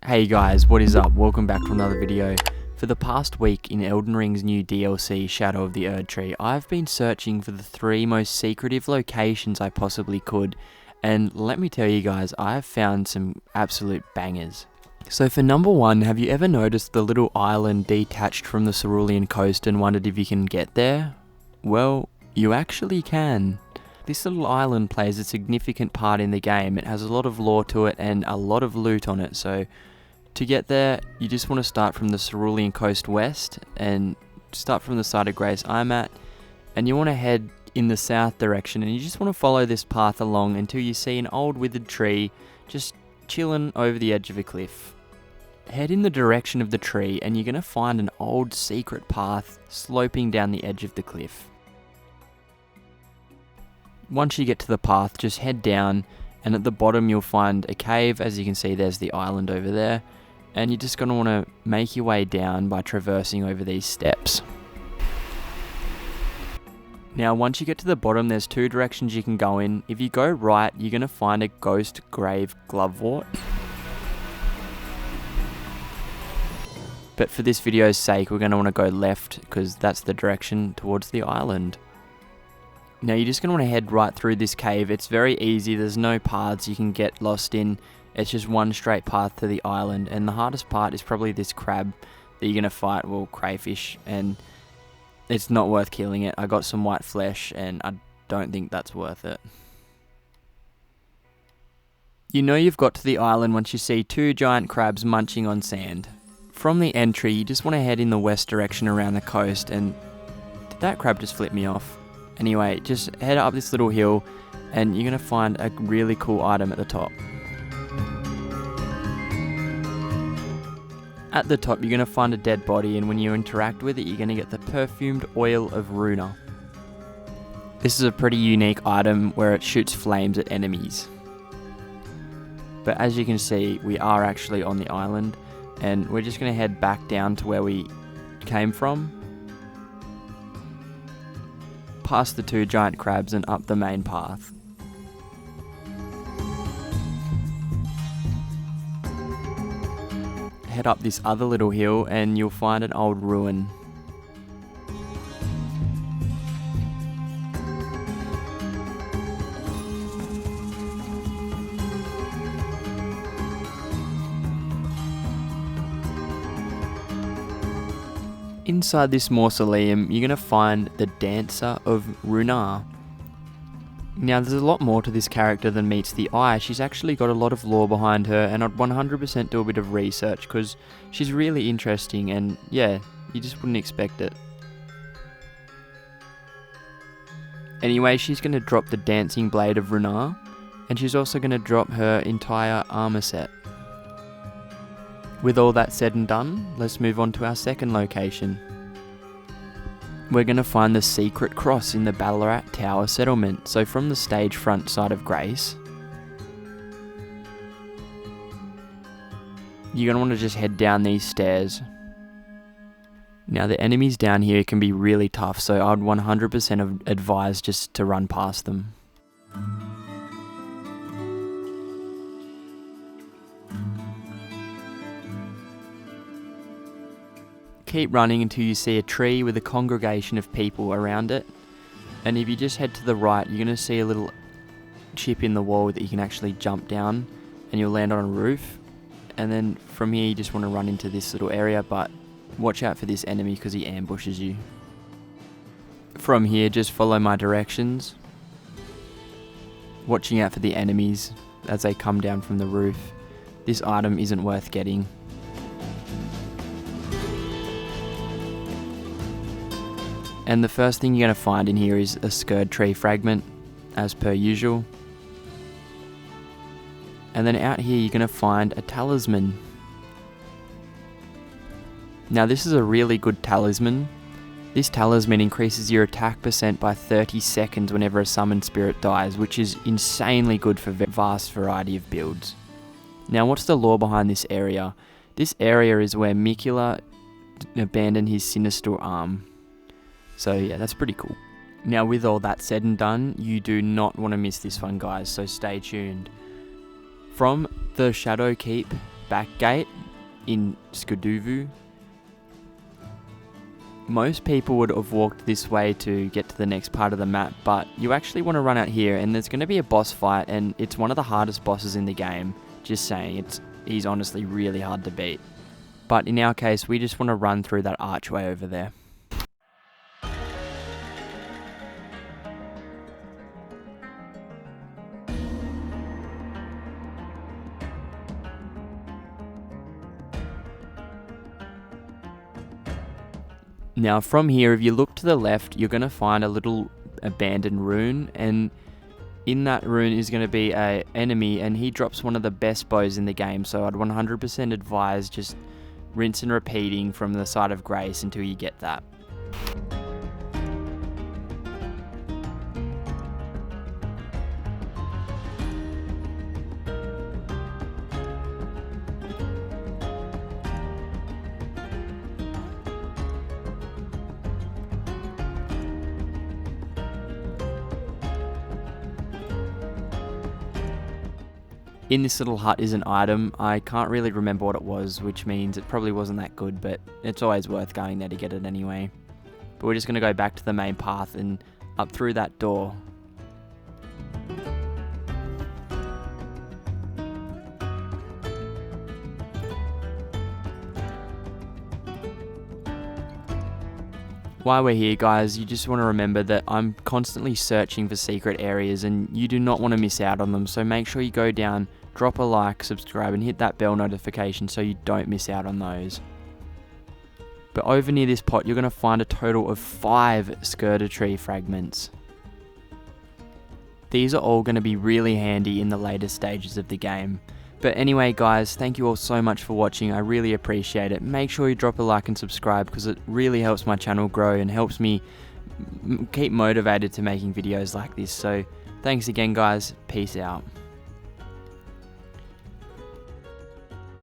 Hey guys, what is up? Welcome back to another video. For the past week in Elden Ring's new DLC, Shadow of the Erdtree, I've been searching for the 3 most secretive locations I possibly could, and let me tell you guys, I have found some absolute bangers. So for number 1, have you ever noticed the little island detached from the Cerulean coast and wondered if you can get there? Well, you actually can. This little island plays a significant part in the game. It has a lot of lore to it and a lot of loot on it, so to get there, you just want to start from the Cerulean coast west and start from the side of Grace I'm at, and you want to head in the south direction, and you just want to follow this path along until you see an old withered tree just chilling over the edge of a cliff. Head in the direction of the tree and you're going to find an old secret path sloping down the edge of the cliff. Once you get to the path, just head down, and at the bottom you'll find a cave. As you can see, there's the island over there, and you're just going to want to make your way down by traversing over these steps. Now once you get to the bottom, there's 2 directions you can go in. If you go right, you're going to find a ghost grave glovewort. But for this video's sake, we're going to want to go left because that's the direction towards the island. Now you're just going to want to head right through this cave. It's very easy, there's no paths you can get lost in. It's just one straight path to the island, and the hardest part is probably this crab that you're going to fight, well, crayfish, and it's not worth killing it. I got some white flesh and I don't think that's worth it. You know you've got to the island once you see 2 giant crabs munching on sand. From the entry, you just want to head in the west direction around the coast, and did that crab just flip me off? Anyway, just head up this little hill and you're going to find a really cool item at the top. At the top you're going to find a dead body, and when you interact with it you're going to get the perfumed oil of Runa. This is a pretty unique item where it shoots flames at enemies. But as you can see, we are actually on the island, and we're just going to head back down to where we came from, past the 2 giant crabs and up the main path. Head up this other little hill and you'll find an old ruin. Inside this mausoleum, you're going to find the Dancer of Runa. Now there's a lot more to this character than meets the eye. She's actually got a lot of lore behind her, and I'd 100% do a bit of research because she's really interesting, and yeah, you just wouldn't expect it. Anyway, she's going to drop the Dancing Blade of Runa, and she's also going to drop her entire armor set. With all that said and done, let's move on to our second location. We're going to find the secret cross in the Ballarat Tower settlement. So from the stage front side of Grace, you're going to want to just head down these stairs. Now the enemies down here can be really tough, so I'd 100% advise just to run past them. Keep running until you see a tree with a congregation of people around it, and if you just head to the right you're going to see a little chip in the wall that you can actually jump down and you'll land on a roof, and then from here you just want to run into this little area, but watch out for this enemy because he ambushes you. From here just follow my directions, watching out for the enemies as they come down from the roof. This item isn't worth getting. And the first thing you're going to find in here is a Erdtree fragment, as per usual. And then out here you're going to find a talisman. Now this is a really good talisman. This talisman increases your attack percent by 30 seconds whenever a summoned spirit dies, which is insanely good for a vast variety of builds. Now what's the lore behind this area? This area is where Mikula abandoned his sinister arm. So yeah, that's pretty cool. Now with all that said and done, you do not want to miss this one guys, so stay tuned. From the Shadow Keep back gate in Skuduvu. Most people would have walked this way to get to the next part of the map, but you actually want to run out here, and there's going to be a boss fight, and it's one of the hardest bosses in the game. Just saying, he's honestly really hard to beat. But in our case, we just want to run through that archway over there. Now from here, if you look to the left, you're going to find a little abandoned rune, and in that rune is going to be an enemy, and he drops one of the best bows in the game, so I'd 100% advise just rinse and repeating from the side of grace until you get that. In this little hut is an item. I can't really remember what it was, which means it probably wasn't that good, but it's always worth going there to get it anyway. But we're just going to go back to the main path and up through that door. While we're here, guys, you just want to remember that I'm constantly searching for secret areas, and you do not want to miss out on them, so make sure you go down, drop a like, subscribe, and hit that bell notification so you don't miss out on those. But over near this pot, you're going to find a total of 5 Erdtree fragments. These are all going to be really handy in the later stages of the game. But anyway, guys, thank you all so much for watching. I really appreciate it. Make sure you drop a like and subscribe, because it really helps my channel grow and helps me keep motivated to making videos like this. So thanks again, guys. Peace out.